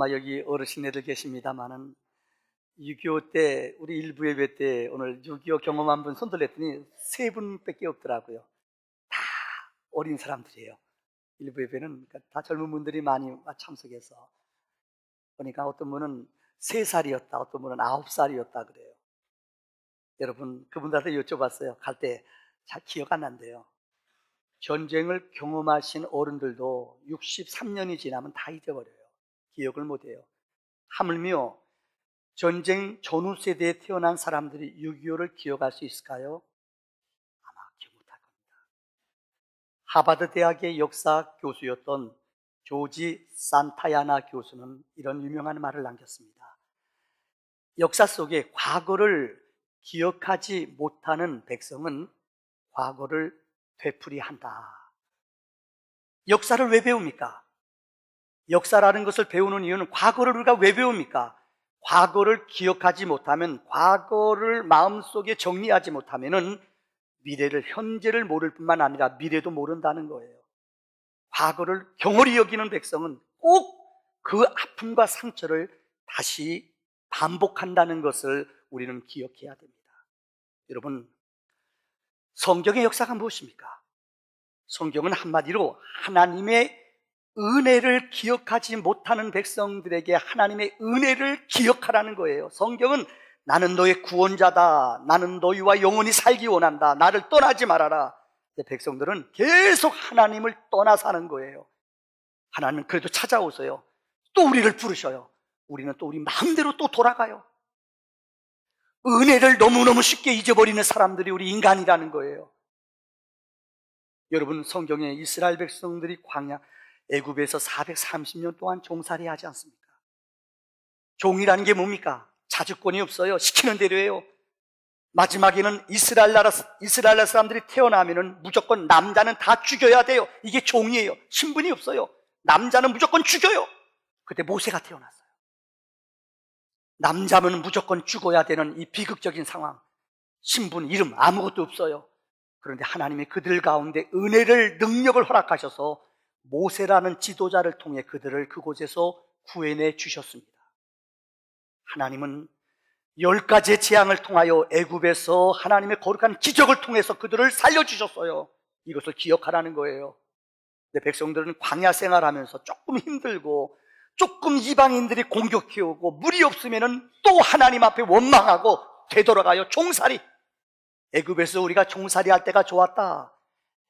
아마 여기 어르신네들 계십니다만은 6.25 때 우리 일부 예배 때 오늘 6.25 경험한 분 손들었더니 3분밖에 없더라고요. 다 어린 사람들이에요. 일부 예배는 다 젊은 분들이 많이 참석해서 보니까 어떤 분은 3살이었다, 어떤 분은 9살이었다 그래요. 여러분 그분들한테 여쭤봤어요. 갈 때 잘 기억 안 난대요. 전쟁을 경험하신 어른들도 63년이 지나면 다 잊어버려요. 기억을 못해요. 하물며 전쟁 전후 세대에 태어난 사람들이 6.25를 기억할 수 있을까요? 아마 기억 못할 겁니다. 하버드 대학의 역사 교수였던 조지 산타야나 교수는 이런 유명한 말을 남겼습니다. 역사 속에 과거를 기억하지 못하는 백성은 과거를 되풀이한다. 역사를 왜 배웁니까? 역사라는 것을 배우는 이유는 과거를 우리가 왜 배웁니까? 과거를 기억하지 못하면, 과거를 마음속에 정리하지 못하면은 미래를, 현재를 모를 뿐만 아니라 미래도 모른다는 거예요. 과거를 경홀히 여기는 백성은 꼭 그 아픔과 상처를 다시 반복한다는 것을 우리는 기억해야 됩니다. 여러분, 성경의 역사가 무엇입니까? 성경은 한마디로 하나님의 은혜를 기억하지 못하는 백성들에게 하나님의 은혜를 기억하라는 거예요. 성경은 나는 너의 구원자다, 나는 너희와 영원히 살기 원한다, 나를 떠나지 말아라. 백성들은 계속 하나님을 떠나 사는 거예요. 하나님은 그래도 찾아오세요. 또 우리를 부르셔요. 우리는 또 우리 마음대로 또 돌아가요. 은혜를 너무너무 쉽게 잊어버리는 사람들이 우리 인간이라는 거예요. 여러분, 성경에 이스라엘 백성들이 광야 애굽에서 430년 동안 종살이 하지 않습니까? 종이라는 게 뭡니까? 자주권이 없어요. 시키는 대로 해요. 마지막에는 이스라엘 나라 사람들이 태어나면은 무조건 남자는 다 죽여야 돼요. 이게 종이에요. 신분이 없어요. 남자는 무조건 죽여요. 그때 모세가 태어났어요. 남자면 무조건 죽어야 되는 이 비극적인 상황. 신분, 이름 아무것도 없어요. 그런데 하나님이 그들 가운데 은혜를, 능력을 허락하셔서 모세라는 지도자를 통해 그들을 그곳에서 구해내 주셨습니다. 하나님은 10가지의 재앙을 통하여 애굽에서 하나님의 거룩한 기적을 통해서 그들을 살려주셨어요. 이것을 기억하라는 거예요. 근데 백성들은 광야 생활하면서 조금 힘들고, 조금 이방인들이 공격해오고, 물이 없으면 또 하나님 앞에 원망하고 되돌아가요. 종살이. 애굽에서 우리가 종살이 할 때가 좋았다.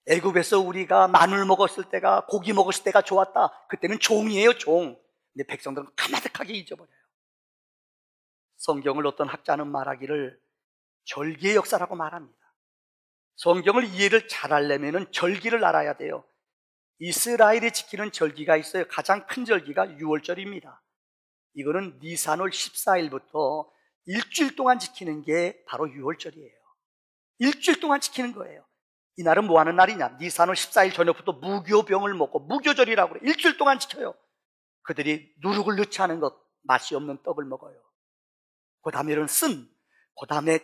애굽에서 우리가 마늘 먹었을 때가, 고기 먹었을 때가 좋았다. 그때는 종이에요, 종. 근데 백성들은 까마득하게 잊어버려요. 성경을 어떤 학자는 말하기를 절기의 역사라고 말합니다. 성경을 이해를 잘하려면 절기를 알아야 돼요. 이스라엘이 지키는 절기가 있어요. 가장 큰 절기가 유월절입니다. 이거는 니산월 14일부터 일주일 동안 지키는 게 바로 유월절이에요. 일주일 동안 지키는 거예요. 이날은 뭐 하는 날이냐? 니산월 14일 저녁부터 무교병을 먹고, 무교절이라고 그래요. 일주일 동안 지켜요. 그들이 누룩을 넣지 않은 것, 맛이 없는 떡을 먹어요. 그 다음에는 그 다음에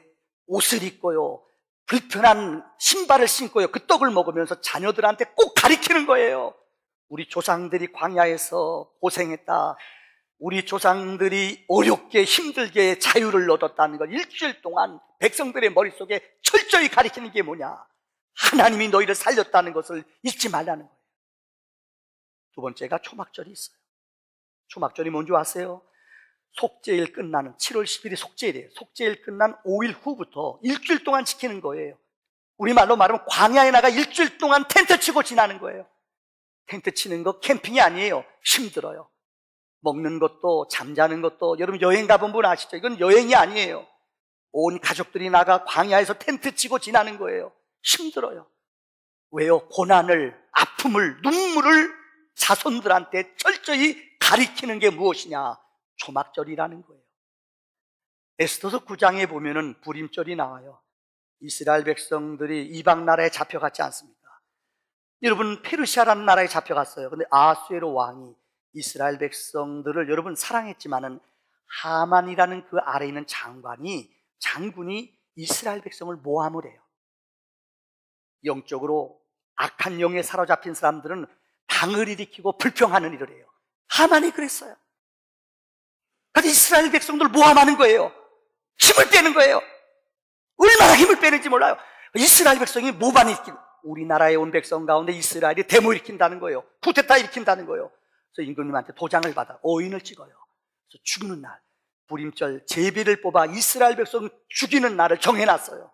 옷을 입고요, 불편한 신발을 신고요, 그 떡을 먹으면서 자녀들한테 꼭 가리키는 거예요. 우리 조상들이 광야에서 고생했다, 우리 조상들이 어렵게 힘들게 자유를 얻었다는 걸 일주일 동안 백성들의 머릿속에 철저히 가리키는 게 뭐냐? 하나님이 너희를 살렸다는 것을 잊지 말라는 거예요. 두 번째가 초막절이 있어요. 초막절이 뭔지 아세요? 속죄일 끝나는 7월 10일이 속죄일이에요. 속죄일 끝난 5일 후부터 일주일 동안 지키는 거예요. 우리말로 말하면 광야에 나가 일주일 동안 텐트 치고 지나는 거예요. 텐트 치는 거 캠핑이 아니에요. 힘들어요. 먹는 것도 잠자는 것도, 여러분 여행 가본 분 아시죠? 이건 여행이 아니에요. 온 가족들이 나가 광야에서 텐트 치고 지나는 거예요. 힘들어요. 왜요? 고난을, 아픔을, 눈물을 자손들한테 철저히 가리키는 게 무엇이냐? 초막절이라는 거예요. 에스더서 9장에 보면은 불임절이 나와요. 이스라엘 백성들이 이방 나라에 잡혀갔지 않습니까? 여러분, 페르시아라는 나라에 잡혀갔어요. 근데 아수에로 왕이 이스라엘 백성들을 여러분 사랑했지만은 하만이라는 그 아래에 있는 장군이 이스라엘 백성을 모함을 해요. 영적으로 악한 영에 사로잡힌 사람들은 당을 일으키고 불평하는 일을 해요. 하만이 그랬어요. 그래서 이스라엘 백성들 모함하는 거예요. 힘을 빼는 거예요. 얼마나 힘을 빼는지 몰라요. 이스라엘 백성이 모반 일으키는, 우리나라에 온 백성 가운데 이스라엘이 데모 일으킨다는 거예요. 쿠데타 일으킨다는 거예요. 그래서 임금님한테 도장을 받아 어인을 찍어요. 그래서 죽는 날, 불임절 제비를 뽑아 이스라엘 백성 죽이는 날을 정해놨어요.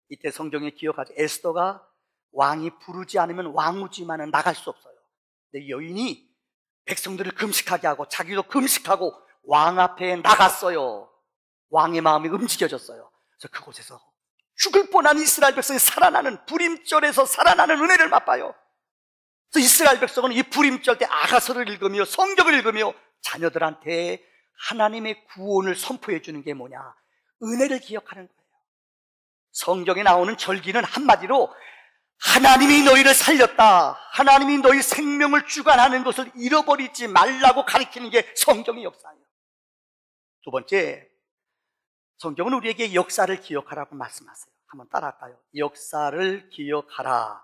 이때 성경에 기억하죠. 에스더가 왕이 부르지 않으면 왕후지만은 나갈 수 없어요. 근데 여인이 백성들을 금식하게 하고 자기도 금식하고 왕 앞에 나갔어요. 왕의 마음이 움직여졌어요. 그래서 그곳에서 죽을 뻔한 이스라엘 백성이 살아나는, 불임절에서 살아나는 은혜를 맛봐요. 그래서 이스라엘 백성은 이 불임절 때 아가서를 읽으며 성경을 읽으며 자녀들한테 하나님의 구원을 선포해 주는 게 뭐냐? 은혜를 기억하는 거예요. 성경에 나오는 절기는 한마디로 하나님이 너희를 살렸다, 하나님이 너희 생명을 주관하는 것을 잃어버리지 말라고 가르치는 게 성경의 역사예요. 두 번째, 성경은 우리에게 역사를 기억하라고 말씀하세요. 한번 따라할까요? 역사를 기억하라.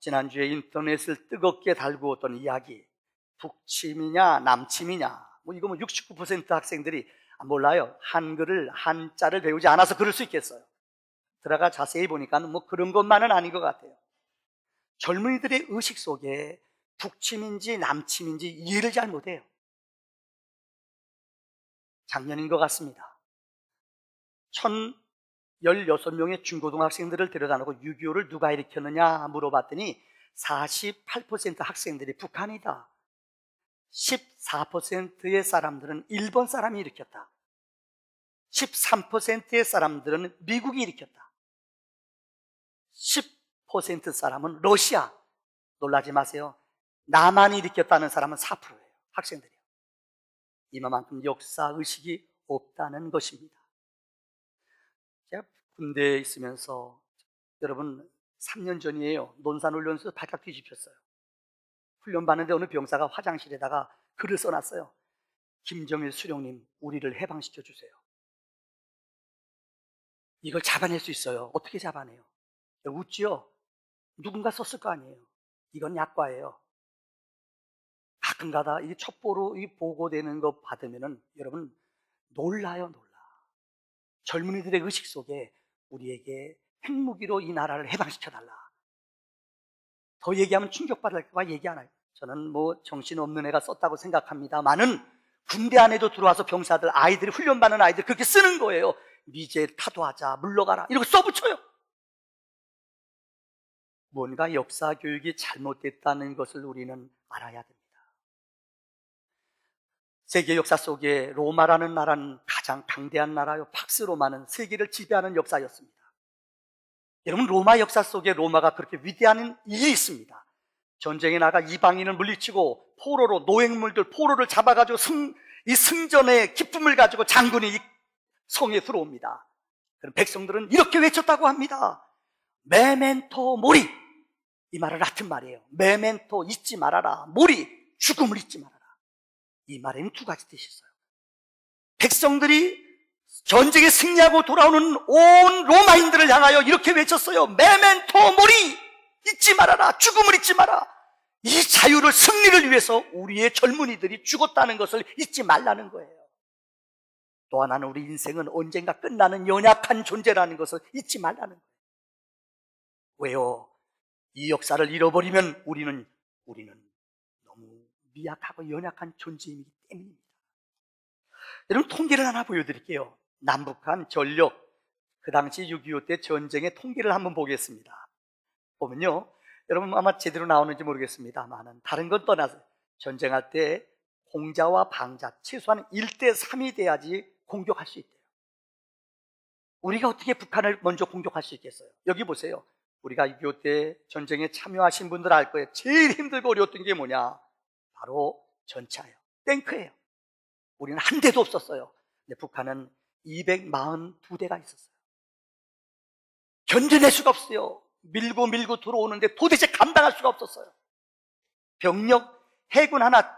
지난주에 인터넷을 뜨겁게 달구었던 이야기, 북침이냐 남침이냐, 이거 69% 학생들이 몰라요. 한글을, 한자를 배우지 않아서 그럴 수 있겠어요. 들어가 자세히 보니까 그런 것만은 아닌 것 같아요. 젊은이들의 의식 속에 북침인지 남침인지 이해를 잘 못해요. 작년인 것 같습니다. 1016명의 중고등학생들을 데려다놓고 6.25를 누가 일으켰느냐 물어봤더니 48% 학생들이 북한이다, 14%의 사람들은 일본 사람이 일으켰다, 13%의 사람들은 미국이 일으켰다, 10% 사람은 러시아, 놀라지 마세요. 남한이 일으켰다는 사람은 4%예요. 학생들이요. 이만큼 역사의식이 없다는 것입니다. 제가 군대에 있으면서, 여러분 3년 전이에요. 논산훈련소에서 발칵 뒤집혔어요. 훈련 받는데 어느 병사가 화장실에다가 글을 써놨어요. 김정일 수령님, 우리를 해방시켜 주세요. 이걸 잡아낼 수 있어요. 어떻게 잡아내요? 웃지요? 누군가 썼을 거 아니에요. 이건 약과예요. 가끔가다 이 첩보로 이 보고되는 거 받으면은 여러분 놀라요, 놀라. 젊은이들의 의식 속에 우리에게 핵무기로 이 나라를 해방시켜달라. 더 얘기하면 충격받을까 얘기 안 해요. 저는 정신없는 애가 썼다고 생각합니다만은 군대 안에도 들어와서 병사들, 아이들이, 훈련받는 아이들 그렇게 쓰는 거예요. 미제 타도하자, 물러가라, 이렇게 써붙여요. 뭔가 역사 교육이 잘못됐다는 것을 우리는 알아야 됩니다. 세계 역사 속에 로마라는 나라는 가장 강대한 나라요. 팍스 로마는 세계를 지배하는 역사였습니다. 여러분, 로마 역사 속에 로마가 그렇게 위대한 일이 있습니다. 전쟁에 나가 이방인을 물리치고 포로로, 노획물들 포로를 잡아가지고 이 승전의 기쁨을 가지고 장군이 이 성에 들어옵니다. 그럼 백성들은 이렇게 외쳤다고 합니다. 메멘토 모리. 이 말은 라틴 말이에요. 메멘토, 잊지 말아라. 모리, 죽음을 잊지 말아라. 이 말에는 두 가지 뜻이 있어요. 백성들이 전쟁에 승리하고 돌아오는 온 로마인들을 향하여 이렇게 외쳤어요. 메멘토 모리, 잊지 말아라. 죽음을 잊지 마라. 이 자유를, 승리를 위해서 우리의 젊은이들이 죽었다는 것을 잊지 말라는 거예요. 또 하나는 우리 인생은 언젠가 끝나는 연약한 존재라는 것을 잊지 말라는 거예요. 왜요? 이 역사를 잃어버리면 우리는 너무 미약하고 연약한 존재이기 때문입니다. 여러분, 통계를 하나 보여드릴게요. 남북한 전력, 그 당시 6.25 때 전쟁의 통계를 한번 보겠습니다. 보면요, 여러분 아마 제대로 나오는지 모르겠습니다만 다른 건 떠나서 전쟁할 때 공자와 방자 최소한 1대 3이 돼야지 공격할 수 있대요. 우리가 어떻게 북한을 먼저 공격할 수 있겠어요? 여기 보세요. 우리가 6.25 때 전쟁에 참여하신 분들 알 거예요. 제일 힘들고 어려웠던 게 뭐냐? 바로 전차예요. 탱크예요. 우리는 한 대도 없었어요. 근데 북한은 242대가 있었어요. 견뎌낼 수가 없어요. 밀고 들어오는데 도대체 감당할 수가 없었어요. 병력, 해군 하나,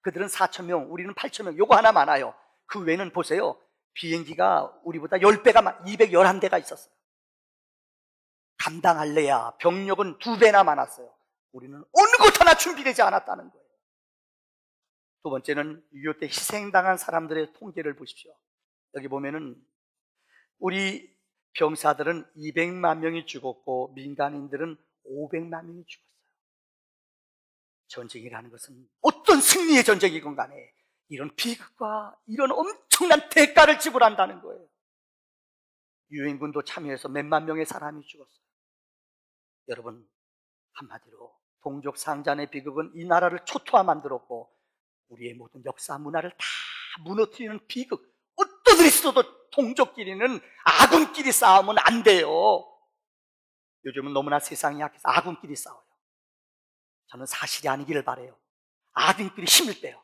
그들은 4,000명, 우리는 8,000명, 요거 하나 많아요. 그 외에는 보세요. 비행기가 우리보다 10배가, 211대가 있었어요. 감당할래야 병력은 2배나 많았어요. 우리는 어느 것 하나 준비되지 않았다는 거예요. 두 번째는 6.25 때 희생당한 사람들의 통계를 보십시오. 여기 보면은 우리 병사들은 200만 명이 죽었고 민간인들은 500만 명이 죽었어요. 전쟁이라는 것은 어떤 승리의 전쟁이건 간에 이런 비극과 이런 엄청난 대가를 지불한다는 거예요. 유엔군도 참여해서 몇만 명의 사람이 죽었어요. 여러분, 한마디로 동족 상잔의 비극은 이 나라를 초토화 만들었고 우리의 모든 역사 문화를 다 무너뜨리는 비극. 어떤 일이 있어도 동족끼리는 아군끼리 싸우면 안 돼요. 요즘은 너무나 세상이 약해서 아군끼리 싸워요. 저는 사실이 아니기를 바라요. 아군끼리 힘을 빼요.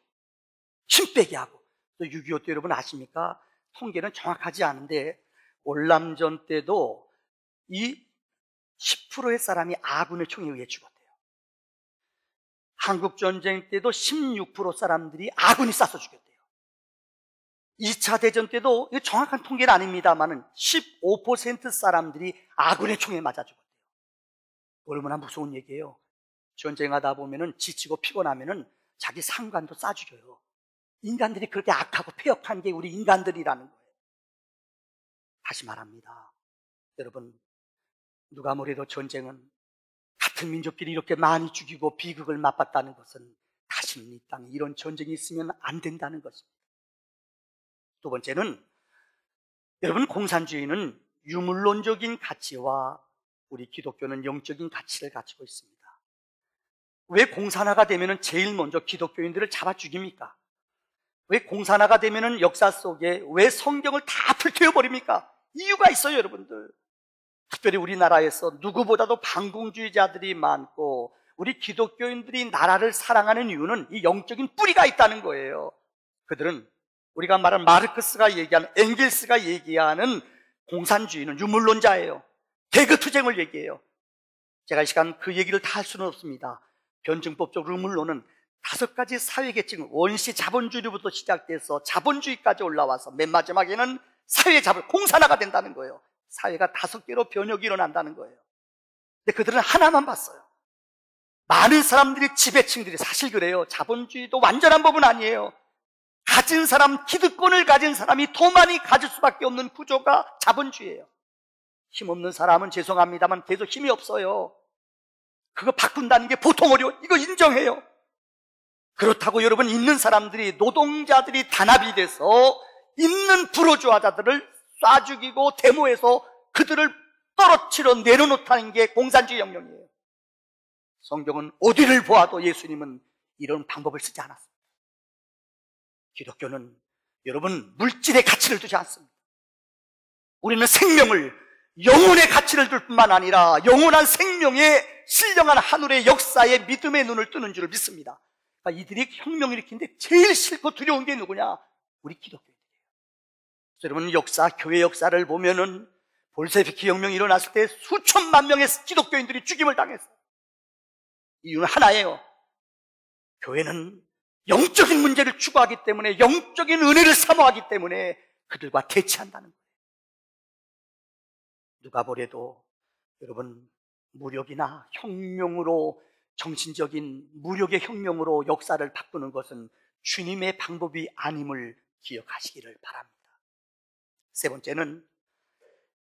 힘 빼게 하고. 또 6.25 때 여러분 아십니까? 통계는 정확하지 않은데 월남전 때도 이 10%의 사람이 아군의 총에 의해 죽었대요. 한국전쟁 때도 16% 사람들이 아군이 쏴서 죽였대요. 2차 대전 때도 정확한 통계는 아닙니다만 15% 사람들이 아군의 총에 맞아 죽었대요. 얼마나 무서운 얘기예요. 전쟁하다 보면은 지치고 피곤하면은 자기 상관도 쏴 죽여요. 인간들이 그렇게 악하고 폐역한 게 우리 인간들이라는 거예요. 다시 말합니다. 여러분, 누가 뭐래도 전쟁은 같은 민족끼리 이렇게 많이 죽이고 비극을 맛봤다는 것은 다시는 이 땅에 이런 전쟁이 있으면 안 된다는 것입니다. 두 번째는 여러분, 공산주의는 유물론적인 가치와 우리 기독교는 영적인 가치를 가지고 있습니다. 왜 공산화가 되면 제일 먼저 기독교인들을 잡아 죽입니까? 왜 공산화가 되면 역사 속에 왜 성경을 다 불태워버립니까? 이유가 있어요, 여러분들. 특별히 우리나라에서 누구보다도 반공주의자들이 많고 우리 기독교인들이 나라를 사랑하는 이유는 이 영적인 뿌리가 있다는 거예요. 그들은 우리가 말한 마르크스가 얘기하는, 엥겔스가 얘기하는 공산주의는 유물론자예요. 계급투쟁을 얘기해요. 제가 이 시간 그 얘기를 다 할 수는 없습니다. 변증법적 유물론은 5가지 사회계층, 원시 자본주의부터 시작돼서 자본주의까지 올라와서 맨 마지막에는 사회자본, 공산화가 된다는 거예요. 사회가 5개로 변혁이 일어난다는 거예요. 근데 그들은 하나만 봤어요. 많은 사람들이, 지배층들이, 사실 그래요. 자본주의도 완전한 법은 아니에요. 가진 사람, 기득권을 가진 사람이 더 많이 가질 수밖에 없는 구조가 자본주의예요. 힘없는 사람은 죄송합니다만 계속 힘이 없어요. 그거 바꾼다는 게 보통 어려워. 이거 인정해요. 그렇다고 여러분, 있는 사람들이, 노동자들이 단합이 돼서 있는 불호주화자들을 쏴 죽이고 데모해서 그들을 떨어뜨려 내려놓다는 게 공산주의 혁명이에요. 성경은 어디를 보아도 예수님은 이런 방법을 쓰지 않았습니다. 기독교는 여러분, 물질의 가치를 두지 않습니다. 우리는 생명을, 영혼의 가치를 둘 뿐만 아니라 영원한 생명의 신령한 하늘의 역사에 믿음의 눈을 뜨는 줄 믿습니다. 그러니까 이들이 혁명을 일으키는데 제일 싫고 두려운 게 누구냐? 우리 기독교인들이에요. 여러분, 역사, 교회 역사를 보면은 볼셰비키 혁명이 일어났을 때 수천만 명의 기독교인들이 죽임을 당했어요. 이유는 하나예요. 교회는 영적인 문제를 추구하기 때문에, 영적인 은혜를 사모하기 때문에 그들과 대치한다는 거예요. 누가 보래도 여러분, 무력이나 혁명으로, 정신적인 무력의 혁명으로 역사를 바꾸는 것은 주님의 방법이 아님을 기억하시기를 바랍니다. 세 번째는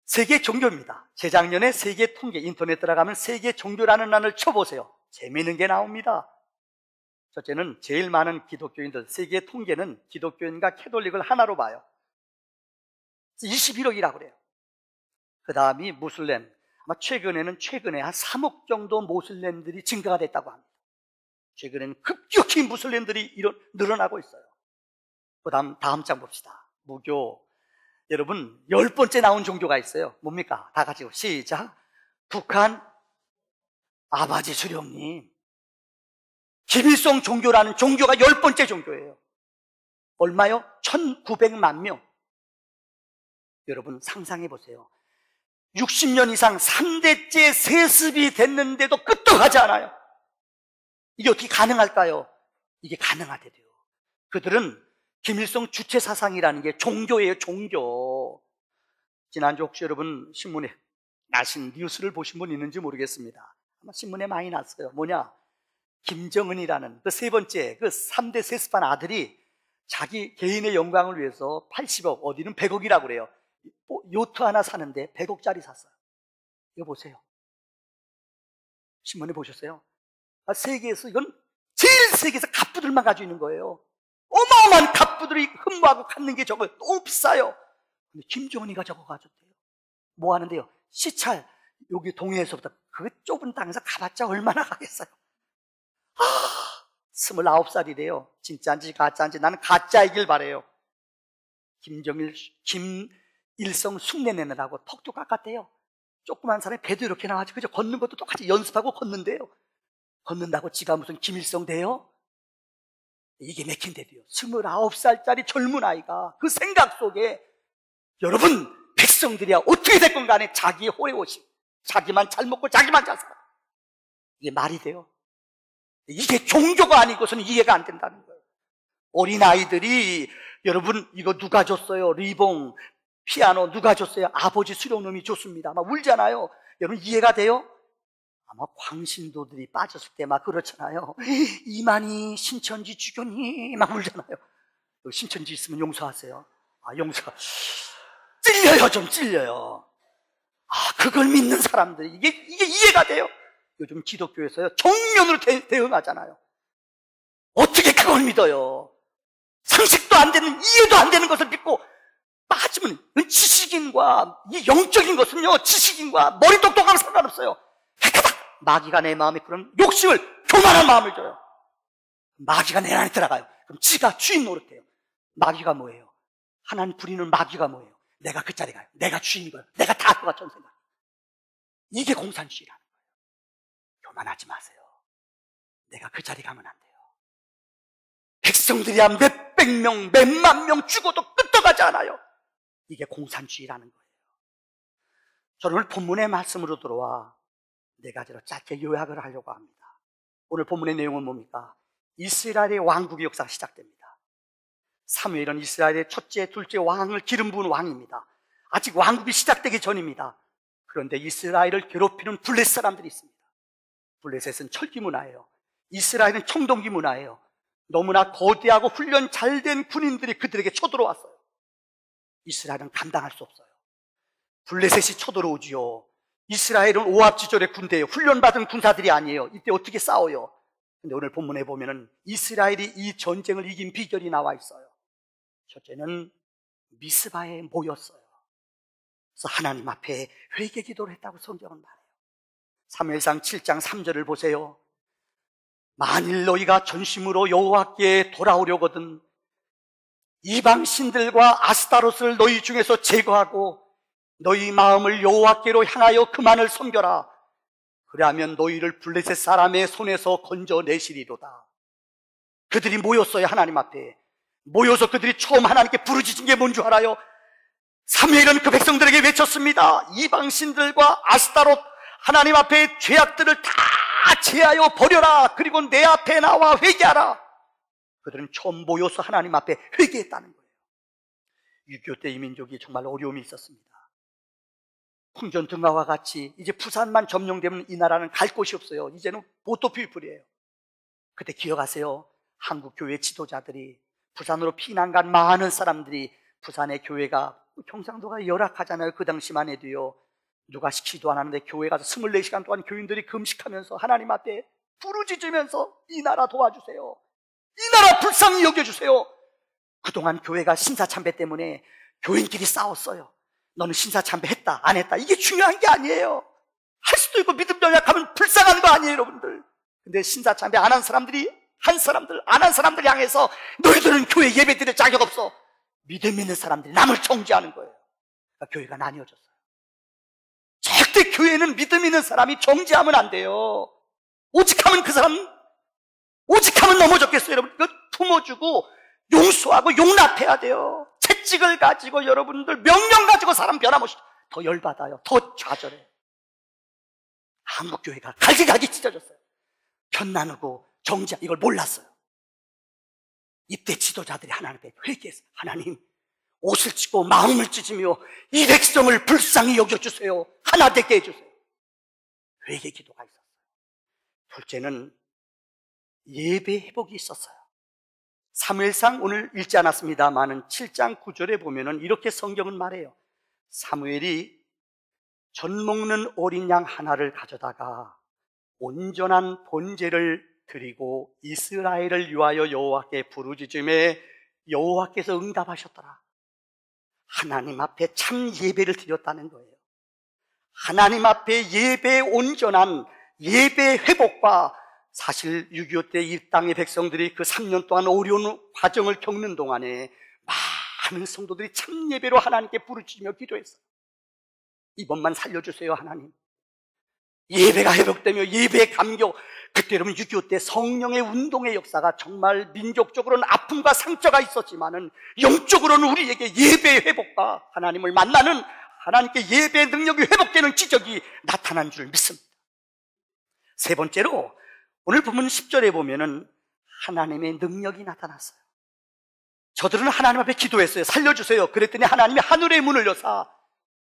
세계 종교입니다. 재작년에 세계 통계, 인터넷 들어가면 세계 종교라는欄을 쳐보세요. 재미있는 게 나옵니다. 첫째는 제일 많은 기독교인들, 세계 통계는 기독교인과 캐톨릭을 하나로 봐요. 21억이라고 그래요. 그 다음이 무슬림. 아마 최근에 한 3억 정도 무슬림들이 증가가 됐다고 합니다. 최근에는 급격히 무슬림들이 늘어나고 있어요. 그 다음 장 봅시다. 무교. 여러분, 10번째 나온 종교가 있어요. 뭡니까? 다 같이 시작. 북한 아바지 수령님. 김일성 종교라는 종교가 10번째 종교예요. 얼마요? 1900만 명. 여러분, 상상해 보세요. 60년 이상 3대째 세습이 됐는데도 끄떡하지 않아요. 이게 어떻게 가능할까요? 이게 가능하대요. 그들은 김일성 주체 사상이라는 게 종교예요, 종교. 지난주 혹시 여러분 신문에 나신 뉴스를 보신 분 있는지 모르겠습니다. 아마 신문에 많이 났어요. 뭐냐? 김정은이라는 그 세 번째, 그 3대 세습한 아들이 자기 개인의 영광을 위해서 80억, 어디는 100억이라고 그래요. 요트 하나 사는데 100억짜리 샀어요. 이거 보세요. 신문에 보셨어요? 세계에서, 이건 제일 세계에서 갑부들만 가지고 있는 거예요. 어마어마한 갑부들이 흠모하고 갖는 게 저거 너무 비싸요. 근데 김정은이가 저거 가졌대요. 뭐 하는데요? 시찰, 여기 동해에서부터 그 좁은 땅에서 가봤자 얼마나 가겠어요? 29살이래요. 진짜인지 가짜인지 나는 가짜이길 바래요. 김일성 흉내 내느라고 턱도 깎았대요. 조그만 사람이 배도 이렇게 나와가지고 그저 걷는 것도 똑같이 연습하고 걷는데요. 걷는다고 지가 무슨 김일성 돼요? 이게 맥힌데도요. 29살짜리 젊은 아이가 그 생각 속에, 여러분 백성들이야 어떻게 됐건 간에 자기의 호레오심, 자기만 잘 먹고 자기만 잘 살아. 이게 말이 돼요? 이게 종교가 아니고서는 이해가 안 된다는 거예요. 어린아이들이, 여러분 이거 누가 줬어요? 리봉, 피아노 누가 줬어요? 아버지 수령놈이 줬습니다. 막 울잖아요. 여러분 이해가 돼요? 아마 광신도들이 빠졌을 때 막 그렇잖아요. 이만희 신천지 주교니 막 울잖아요. 신천지 있으면 용서하세요. 용서. 찔려요, 좀 찔려요. 그걸 믿는 사람들이 이게 이해가 돼요? 요즘 기독교에서요 정면으로 대응하잖아요. 어떻게 그걸 믿어요? 상식도 안 되는, 이해도 안 되는 것을 믿고 빠지면, 지식인과 이 영적인 것은요 지식인과 머리 똑똑하고 상관없어요. 마귀가 내 마음에 그런 욕심을, 교만한 마음을 줘요. 마귀가 내 안에 들어가요. 그럼 지가 주인 노릇해요. 마귀가 뭐예요? 하나님 부리는 마귀가 뭐예요? 내가 그 자리에 가요. 내가 주인인 거예요. 내가 다 할 것 같은 생각. 이게 공산주의라는 거예요. 교만하지 마세요. 내가 그 자리 가면 안 돼요. 백성들이야 몇백 명, 몇만 명 죽어도 끄떡하지 않아요. 이게 공산주의라는 거예요. 저는 오늘 본문의 말씀으로 들어와 네 가지로 짧게 요약을 하려고 합니다. 오늘 본문의 내용은 뭡니까? 이스라엘의 왕국의 역사가 시작됩니다. 사무엘은 이스라엘의 첫째, 둘째 왕을 기름 부은 왕입니다. 아직 왕국이 시작되기 전입니다. 그런데 이스라엘을 괴롭히는 블레셋 사람들이 있습니다. 블레셋은 철기 문화예요. 이스라엘은 청동기 문화예요. 너무나 거대하고 훈련 잘된 군인들이 그들에게 쳐들어왔어요. 이스라엘은 감당할 수 없어요. 블레셋이 쳐들어오지요. 이스라엘은 오합지졸의 군대예요. 훈련받은 군사들이 아니에요. 이때 어떻게 싸워요? 근데 오늘 본문에 보면은 이스라엘이 이 전쟁을 이긴 비결이 나와 있어요. 첫째는 미스바에 모였어요. 그래서 하나님 앞에 회개 기도를 했다고 성경은 말해요. 사무엘상 7장 3절을 보세요. 만일 너희가 전심으로 여호와께 돌아오려거든 이방 신들과 아스타롯을 너희 중에서 제거하고 너희 마음을 여호와께로 향하여 그만을 섬겨라. 그리하면 너희를 블레셋 사람의 손에서 건져내시리로다. 그들이 모였어요. 하나님 앞에 모여서 그들이 처음 하나님께 부르짖은 게 뭔 줄 알아요? 사무엘은 그 백성들에게 외쳤습니다. 이방 신들과 아스타롯 하나님 앞에 죄악들을 다 제하여 버려라. 그리고 내 앞에 나와 회개하라. 그들은 처음 모여서 하나님 앞에 회개했다는 거예요. 6.25 때 이 민족이 정말 어려움이 있었습니다. 풍전등화와 같이 이제 부산만 점령되면 이 나라는 갈 곳이 없어요. 이제는 보토피플이에요. 그때 기억하세요. 한국 교회 지도자들이 부산으로 피난 간 많은 사람들이 부산의 교회가 경상도가 열악하잖아요. 그 당시만 해도요. 누가 시키지도 않았는데 교회 가서 24시간 동안 교인들이 금식하면서 하나님 앞에 부르짖으면서 이 나라 도와주세요. 이 나라 불쌍히 여겨주세요. 그동안 교회가 신사참배 때문에 교인끼리 싸웠어요. 너는 신사참배 했다 안 했다 이게 중요한 게 아니에요. 할 수도 있고 믿음 연약하면 불쌍한 거 아니에요 여러분들. 근데 신사참배 안 한 사람들이 안 한 사람들 향해서 너희들은 교회 예배 드릴 자격 없어. 믿음 있는 사람들이 남을 정죄하는 거예요. 그러니까 교회가 나뉘어졌어요. 절대 교회는 믿음 있는 사람이 정죄하면 안 돼요. 오직하면 그 사람 오직하면 넘어졌겠어요 여러분. 이거 품어주고 용서하고 용납해야 돼요. 채찍을 가지고 여러분들 명령 가지고 사람 변함없이 더 열받아요. 더 좌절해요. 한국교회가 갈기갈기 찢어졌어요. 편 나누고 정죄 이걸 몰랐어요. 이때 지도자들이 하나님께 회개해서 하나님 옷을 찢고 마음을 찢으며 이 백성을 불쌍히 여겨주세요. 하나 되게 해주세요. 회개 기도가 있었어요. 둘째는 예배 회복이 있었어요. 사무엘상 오늘 읽지 않았습니다만은 7장 9절에 보면은 이렇게 성경은 말해요. 사무엘이 전 먹는 어린 양 하나를 가져다가 온전한 번제를 드리고 이스라엘을 위하여 여호와께 부르짖음에 여호와께서 응답하셨더라. 하나님 앞에 참 예배를 드렸다는 거예요. 하나님 앞에 예배의 온전한 예배 회복과 사실 6.25 때 이 땅의 백성들이 그 3년 동안 어려운 과정을 겪는 동안에 많은 성도들이 참 예배로 하나님께 부르짖으며 기도했어요. 이번만 살려주세요 하나님. 예배가 회복되며 예배의 감격. 그때 여러분 6.25 때 성령의 운동의 역사가 정말 민족적으로는 아픔과 상처가 있었지만은 영적으로는 우리에게 예배의 회복과 하나님을 만나는 하나님께 예배의 능력이 회복되는 기적이 나타난 줄 믿습니다. 세 번째로 오늘 본문 10절에 보면은 하나님의 능력이 나타났어요. 저들은 하나님 앞에 기도했어요. 살려주세요. 그랬더니 하나님이 하늘의 문을 여사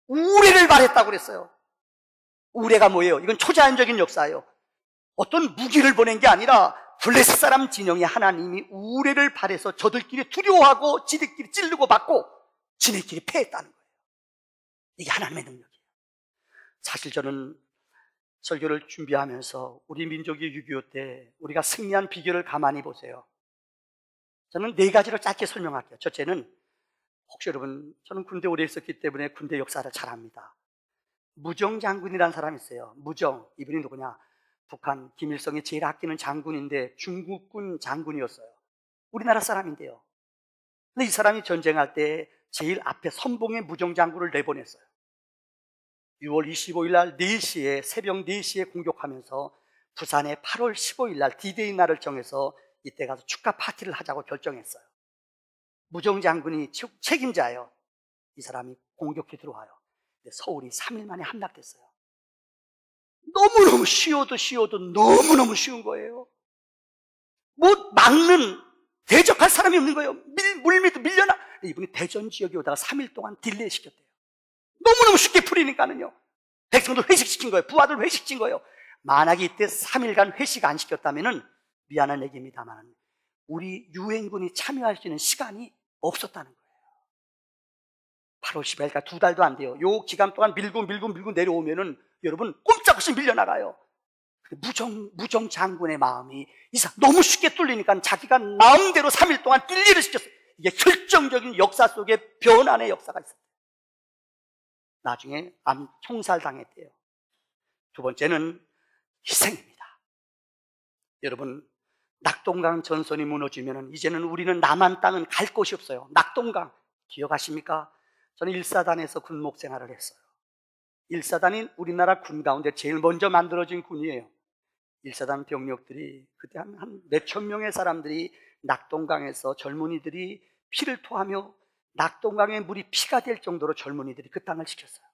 우레를 발했다고 그랬어요. 우레가 뭐예요? 이건 초자연적인 역사예요. 어떤 무기를 보낸 게 아니라 블레셋 사람 진영에 하나님이 우레를 발해서 저들끼리 두려워하고 지들끼리 찌르고 맞고 지네끼리 패했다는 거예요. 이게 하나님의 능력이에요. 사실 저는 설교를 준비하면서 우리 민족이 6.25 때 우리가 승리한 비결을 가만히 보세요. 저는 4가지로 짧게 설명할게요. 첫째는 혹시 여러분, 저는 군대 오래 있었기 때문에 군대 역사를 잘 압니다. 무정 장군이라는 사람이 있어요. 무정, 이분이 누구냐? 북한 김일성이 제일 아끼는 장군인데 중국군 장군이었어요. 우리나라 사람인데요. 근데 이 사람이 전쟁할 때 제일 앞에 선봉에 무정 장군을 내보냈어요. 6월 25일 날 4시에 새벽 4시에 공격하면서 부산에 8월 15일 날 D-Day 날을 정해서 이때 가서 축하 파티를 하자고 결정했어요. 무정 장군이 책임자예요. 이 사람이 공격해 들어와요. 근데 서울이 3일 만에 함락됐어요. 너무너무 쉬워도 너무너무 쉬운 거예요. 뭐 막는 대적할 사람이 없는 거예요. 물밑도 밀려나. 이분이 대전 지역에 오다가 3일 동안 딜레이 시켰대요. 너무너무 쉽게 풀리니까는요. 백성들 회식시킨 거예요. 부하들 회식시킨 거예요. 만약에 이때 3일간 회식 안 시켰다면은 미안한 얘기입니다만 우리 유엔군이 참여할 수 있는 시간이 없었다는 거예요. 8월 10일까지 2달도 안 돼요. 요 기간 동안 밀고 내려오면은 여러분 꼼짝없이 밀려나가요. 무정 장군의 마음이 이상 너무 쉽게 뚫리니까 자기가 마음대로 3일 동안 딜리를 시켰어요. 이게 결정적인 역사 속에 변환의 역사가 있어요. 나중에 총살당했대요. 두 번째는 희생입니다. 여러분, 낙동강 전선이 무너지면 이제는 우리는 남한 땅은 갈 곳이 없어요. 낙동강 기억하십니까? 저는 1사단에서 군목 생활을 했어요. 1사단이 우리나라 군 가운데 제일 먼저 만들어진 군이에요. 1사단 병력들이 그때 한 몇천 명의 사람들이 낙동강에서 젊은이들이 피를 토하며 낙동강의 물이 피가 될 정도로 젊은이들이 그 땅을 지켰어요.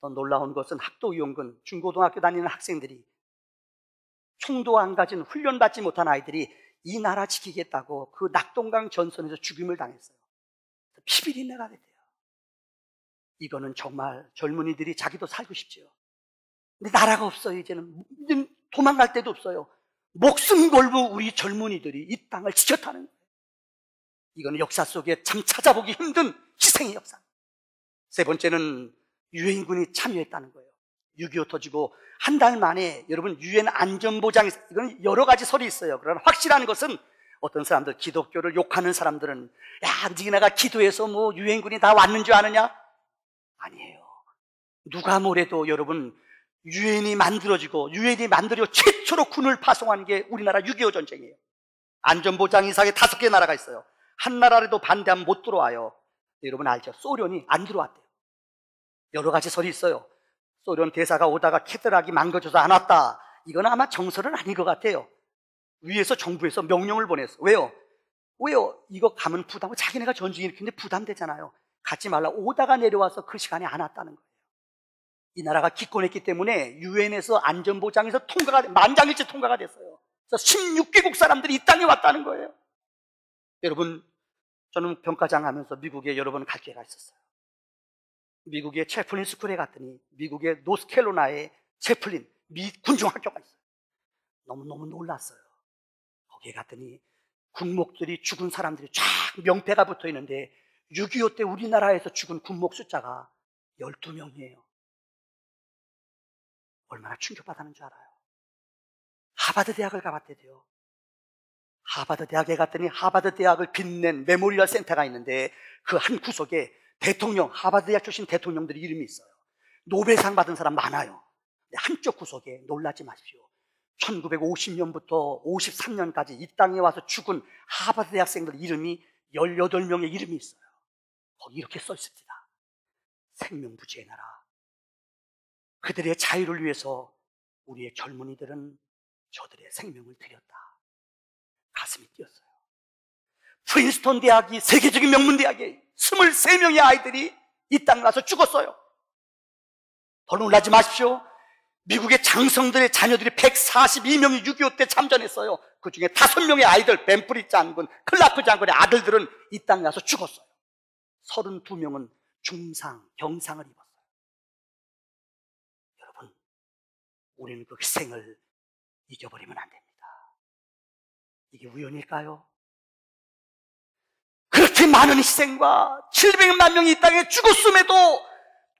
더 놀라운 것은 학도위원군, 중고등학교 다니는 학생들이 총도 안 가진 훈련받지 못한 아이들이 이 나라 지키겠다고 그 낙동강 전선에서 죽임을 당했어요. 피비린내가 됐대요. 이거는 정말 젊은이들이 자기도 살고 싶지요. 근데 나라가 없어요. 이제는 도망갈 데도 없어요. 목숨 걸고 우리 젊은이들이 이 땅을 지켰다는 거예요. 이거는 역사 속에 참 찾아보기 힘든 희생의 역사. 세 번째는 유엔군이 참여했다는 거예요. 6.25 터지고 한 달 만에 여러분 유엔 안전보장에서 이건 여러 가지 설이 있어요. 그러나 확실한 것은 어떤 사람들 기독교를 욕하는 사람들은 야 니네가 기도해서 뭐 유엔군이 다 왔는 줄 아느냐? 아니에요. 누가 뭐래도 여러분 유엔이 만들어지고 최초로 군을 파송한 게 우리나라 6.25 전쟁이에요. 안전보장 이상에 5개 나라가 있어요. 한 나라라도 반대하면 못 들어와요. 여러분 알죠? 소련이 안 들어왔대요. 여러 가지 설이 있어요. 소련 대사가 오다가 캐드락이 망가져서 안 왔다. 이건 아마 정설은 아닌 것 같아요. 위에서 정부에서 명령을 보냈어. 왜요? 이거 가면 부담하고 자기네가 전쟁 일으키는데 부담되잖아요. 가지 말라. 오다가 내려와서 그 시간에 안 왔다는 거예요. 이 나라가 기권했기 때문에 유엔에서 안전보장에서 만장일치 통과가 됐어요. 그래서 16개국 사람들이 이 땅에 왔다는 거예요. 여러분, 저는 병과장 하면서 미국에 여러 번 갈 기회가 있었어요. 미국의 채플린 스쿨에 갔더니 미국의 노스캐롤라이나의 채플린 미 군중학교가 있어요. 너무너무 놀랐어요. 거기에 갔더니 군목들이, 죽은 사람들이 쫙 명패가 붙어 있는데 6.25 때 우리나라에서 죽은 군목 숫자가 12명이에요. 얼마나 충격받았는 줄 알아요? 하버드 대학을 가봤대요. 하버드 대학에 갔더니 하버드 대학을 빛낸 메모리얼 센터가 있는데 그 한 구석에 대통령, 하버드 대학 출신 대통령들의 이름이 있어요. 노벨상 받은 사람 많아요. 근데 한쪽 구석에 놀라지 마십시오. 1950년부터 53년까지 이 땅에 와서 죽은 하버드 대학생들 이름이 18명의 이름이 있어요. 거기 이렇게 써 있습니다. 생명부지의 나라. 그들의 자유를 위해서 우리의 젊은이들은 저들의 생명을 드렸다. 가슴이 뛰었어요. 프린스턴 대학이 세계적인 명문 대학에 23명의 아이들이 이 땅에 와서 죽었어요. 더 놀라지 마십시오. 미국의 장성들의 자녀들이 142명이 6.25 때 참전했어요. 그 중에 5명의 아이들, 벤프리 장군, 클라프 장군의 아들들은 이 땅에 와서 죽었어요. 32명은 중상, 경상을 입었어요. 여러분, 우리는 그 희생을 잊어버리면 안 됩니다. 이게 우연일까요? 그렇게 많은 희생과 700만 명이 이 땅에 죽었음에도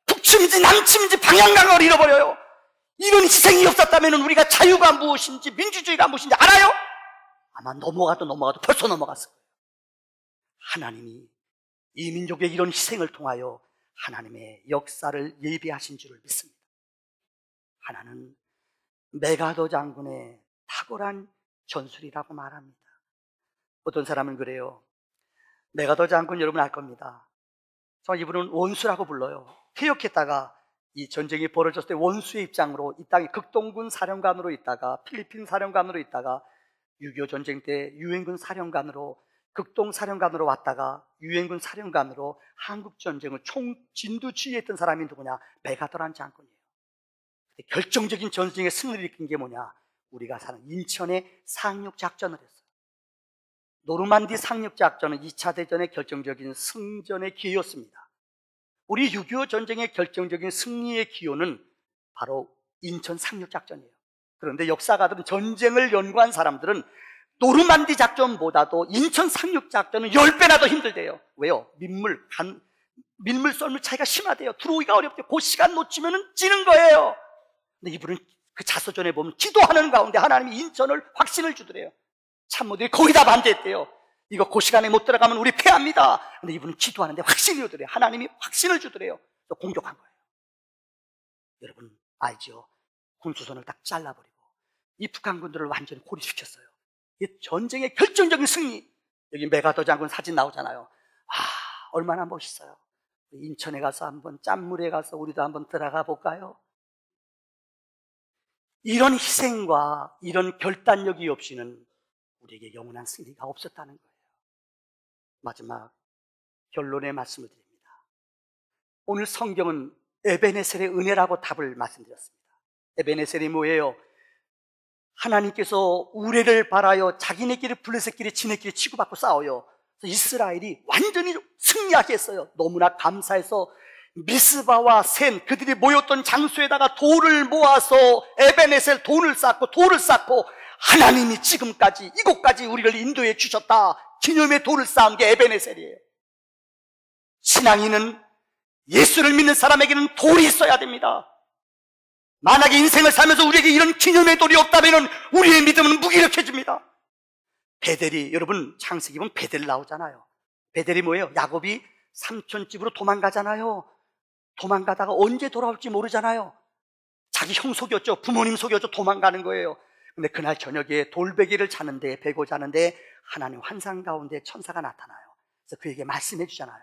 북침인지 남침인지 방향감을 잃어버려요. 이런 희생이 없었다면 우리가 자유가 무엇인지, 민주주의가 무엇인지 알아요? 아마 넘어가도 벌써 넘어갔을 거예요. 하나님이 이 민족의 이런 희생을 통하여 하나님의 역사를 예비하신 줄을 믿습니다. 하나는 메가더 장군의 탁월한 전술이라고 말합니다. 어떤 사람은 그래요. 메가더 장군 여러분 알 겁니다. 정말 이분은 원수라고 불러요. 퇴역했다가 이 전쟁이 벌어졌을 때 원수의 입장으로 이 땅에 극동군 사령관으로 있다가 필리핀 사령관으로 있다가 6.25 전쟁 때 유엔군 사령관으로, 극동 사령관으로 왔다가 유엔군 사령관으로 한국 전쟁을 진두지휘했던 사람이 누구냐? 메가더란 장군이에요. 결정적인 전쟁의 승리를 이끈 게 뭐냐? 우리가 사는 인천의 상륙작전을 했어요. 노르만디 상륙작전은 2차 대전의 결정적인 승전의 기회였습니다. 우리 6.25 전쟁의 결정적인 승리의 기호는 바로 인천 상륙작전이에요. 그런데 역사가들은, 전쟁을 연구한 사람들은 노르만디 작전보다도 인천 상륙작전은 10배나 더 힘들대요. 왜요? 민물 썰물 차이가 심하대요. 들어오기가 어렵대요. 그 시간 놓치면 지는 거예요. 근데 이분은 그 자서전에 보면 기도하는 가운데 하나님이 인천을 확신을 주더래요. 참모들이 거의 다 반대했대요. 이거 그 시간에 못 들어가면 우리 패합니다. 근데 이분은 기도하는데 확신이 오더래요. 하나님이 확신을 주더래요. 또 공격한 거예요. 여러분 알죠? 군수선을 딱 잘라버리고 이 북한군들을 완전히 고립시켰어요. 이 전쟁의 결정적인 승리. 여기 메가더 장군 사진 나오잖아요. 얼마나 멋있어요. 인천에 가서 한번, 짠물에 가서 우리도 한번 들어가 볼까요? 이런 희생과 이런 결단력이 없이는 우리에게 영원한 승리가 없었다는 거예요. 마지막 결론의 말씀을 드립니다. 오늘 성경은 에베네셀의 은혜라고 답을 말씀드렸습니다. 에베네셀이 뭐예요? 하나님께서 우레를 바라여 자기네끼리 블레셋끼리 지네끼리 치고받고 싸워요. 그래서 이스라엘이 완전히 승리하게 했어요. 너무나 감사해서 미스바와 센, 그들이 모였던 장소에다가 돌을 모아서 에베네셀 돌을 쌓고 하나님이 지금까지 이곳까지 우리를 인도해 주셨다. 기념의 돌을 쌓은 게 에베네셀이에요. 신앙인은, 예수를 믿는 사람에게는 돌이 있어야 됩니다. 만약에 인생을 살면서 우리에게 이런 기념의 돌이 없다면 우리의 믿음은 무기력해집니다. 베델이, 여러분 창세기 보면 베델 나오잖아요. 베델이 뭐예요? 야곱이 삼촌 집으로 도망가잖아요. 도망가다가 언제 돌아올지 모르잖아요. 자기 형 속였죠. 부모님 속였죠. 도망가는 거예요. 근데 그날 저녁에 돌베개를 자는데, 베고 자는데 하나님 환상 가운데 천사가 나타나요. 그래서 그에게 말씀해 주잖아요.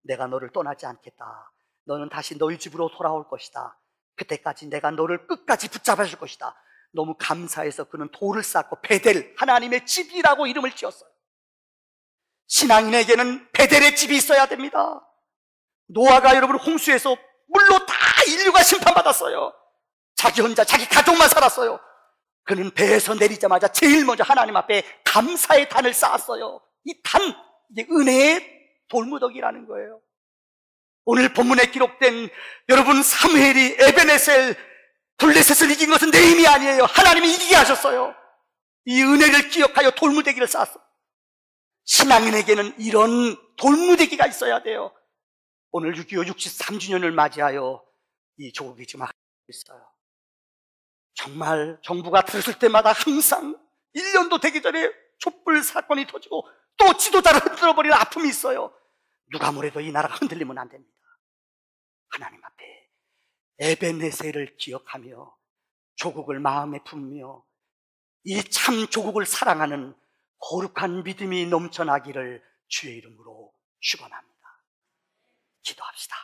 내가 너를 떠나지 않겠다. 너는 다시 너희 집으로 돌아올 것이다. 그때까지 내가 너를 끝까지 붙잡아 줄 것이다. 너무 감사해서 그는 돌을 쌓고 베델, 하나님의 집이라고 이름을 지었어요. 신앙인에게는 베델의 집이 있어야 됩니다. 노아가 여러분 홍수에서 물로 다 인류가 심판받았어요. 자기 혼자, 자기 가족만 살았어요. 그는 배에서 내리자마자 제일 먼저 하나님 앞에 감사의 단을 쌓았어요. 이 단, 이게 은혜의 돌무더기라는 거예요. 오늘 본문에 기록된 여러분 사무엘이 에베네셀 블레셋을 이긴 것은 내 힘이 아니에요. 하나님이 이기게 하셨어요. 이 은혜를 기억하여 돌무대기를 쌓았어. 신앙인에게는 이런 돌무대기가 있어야 돼요. 오늘 6.25 63주년을 맞이하여 이 조국이 지금 하고 있어요. 정말 정부가 들었을 때마다 항상 1년도 되기 전에 촛불 사건이 터지고 또 지도자를 흔들어버리는 아픔이 있어요. 누가 뭐래도 이 나라가 흔들리면 안 됩니다. 하나님 앞에 에베네셀을 기억하며 조국을 마음에 품며 이 참 조국을 사랑하는 거룩한 믿음이 넘쳐나기를 주의 이름으로 축원합니다. 기도합시다.